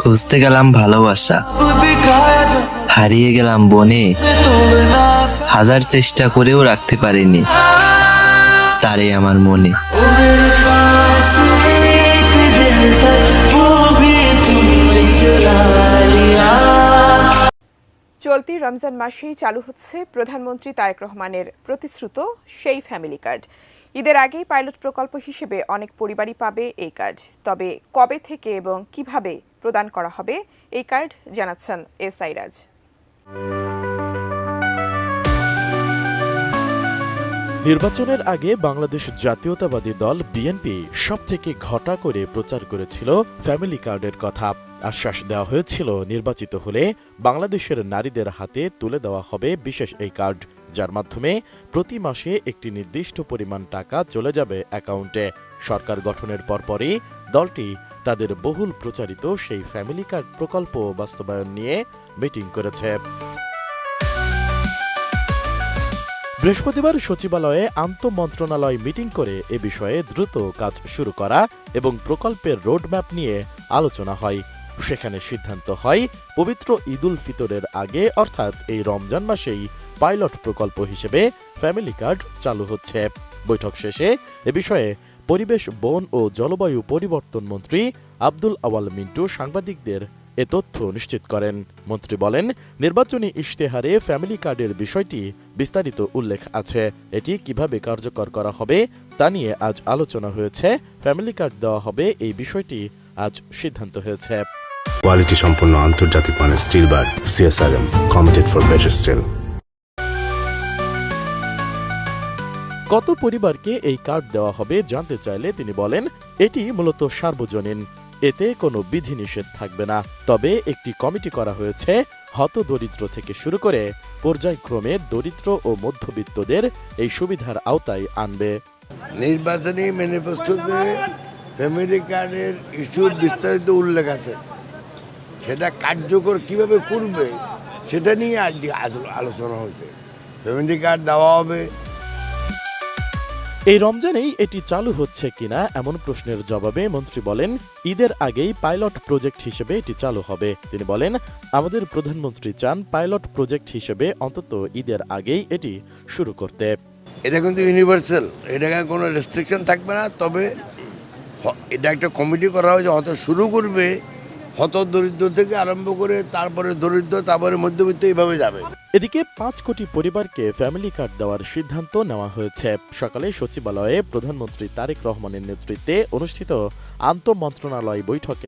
খুঁজতে গেলাম ভালোবাসা, হারিয়ে গেলাম বনে, হাজার চেষ্টা করেও রাখতে পারিনি তারে আমার মনে। চলতি রমজান মাসেই চালু হচ্ছে প্রধানমন্ত্রী তারেক রহমানের প্রতিশ্রুত সেই ফ্যামিলি কার্ড। ঈদের আগেই পাইলট প্রকল্প হিসেবে অনেক পরিবারই পাবে এই কার্ড। তবে কবে থেকে এবং কিভাবে প্রদান করা হবে এই কার্ড জানাচ্ছেন এসআই রাজ। নির্বাচনের আগে বাংলাদেশ জাতীয়তাবাদী দল বিএনপি সবথেকে ঘটা করে প্রচার করেছিল ফ্যামিলি কার্ডের কথা। আশ্বাস দেওয়া হয়েছিল নির্বাচিত হলে বাংলাদেশের নারীদের হাতে তুলে দেওয়া হবে বিশেষ এই কার্ড, যার মাধ্যমে প্রতি মাসে একটি নির্দিষ্ট পরিমাণ টাকা চলে যাবে অ্যাকাউন্টে। সরকার গঠনের পরপরই দলটি তাদের বহুল প্রচারিত সেই ফ্যামিলি কার্ড প্রকল্প বাস্তবায়ন নিয়ে মিটিং করেছে। বৃহস্পতিবার সচিবালয়ে আন্তঃমন্ত্রণালয় মিটিং করে এ বিষয়ে দ্রুত কাজ শুরু করা এবং প্রকল্পের রোডম্যাপ নিয়ে আলোচনা হয়। সেখানে সিদ্ধান্ত হয় পবিত্র ঈদুল ফিতরের আগে অর্থাৎ এই রমজান মাসেই পাইলট প্রকল্প হিসেবে ফ্যামিলি কার্ড চালু হচ্ছে। বৈঠক শেষে এ বিষয়ে পরিবেশ, বন ও জলবায়ু পরিবর্তন মন্ত্রী আব্দুল আওয়াল মিন্টু সাংবাদিকদের এ তথ্য নিশ্চিত করেন। মন্ত্রী বলেন, নির্বাচনী ইশতেহারে ফ্যামিলি কার্ডের বিষয়টি বিস্তারিত উল্লেখ আছে। এটি কিভাবে কার্যকর করা হবে তা নিয়ে আজ আলোচনা হয়েছে। ফ্যামিলি কার্ড দেওয়া হবে এই বিষয়টি আজ সিদ্ধান্ত হয়েছে। কোয়ালিটি সম্পন্ন আন্তর্জাতিক মানের still bar CSRM, committed for better still. কত পরিবারকে এই কার্ড দেওয়া হবে জানতে চাইলে তিনি বলেন, এটি মূলত সার্বজনীন, এতে কোনো বিধিনিষেধ থাকবে না। তবে একটি কমিটি করা হয়েছে হতদরিদ্র থেকে শুরু করে পর্যায়ক্রমে দরিদ্র ও মধ্যবিত্তদের এই সুবিধার আওতায় আনবে। নির্বাচনী ম্যানিফেস্টোতে ফ্যামিলি কার্ডের ইস্যুর বিস্তারিত উল্লেখ আছে, সেটা কার্যকর কিভাবে করবে সেটা নিয়ে আজকে আলোচনা হয়েছে। ফ্যামিলি কার্ড দেওয়া হবে। এই রমজানেই এটি চালু হচ্ছে কিনা এমন প্রশ্নের জবাবে মন্ত্রী বলেন, ঈদের আগেই পাইলট প্রজেক্ট হিসেবে এটি চালু হবে। তিনি বলেন, আমাদের প্রধানমন্ত্রী চান পাইলট প্রজেক্ট হিসেবে অন্তত ঈদের আগেই এটি শুরু করতে। এটা কিন্তু ইউনিভার্সাল, এটাকে কোনো রেস্ট্রিকশন থাকবে না। তবে এটা একটা কমিটি করা হয়েছে, হয়তো শুরু করবে হত দরিদ্র থেকে আরম্ভ করে তারপরে দরিদ্র, তারপরে মধ্যবিত্ত, এইভাবে যাবে। এদিকে ৫ কোটি পরিবারকে ফ্যামিলি কার্ড দেওয়ার সিদ্ধান্ত নেওয়া হয়েছে। সকালে সচিবালয়ে প্রধানমন্ত্রী তারেক রহমানের নেতৃত্বে অনুষ্ঠিত আন্তঃমন্ত্রণালয় বৈঠকে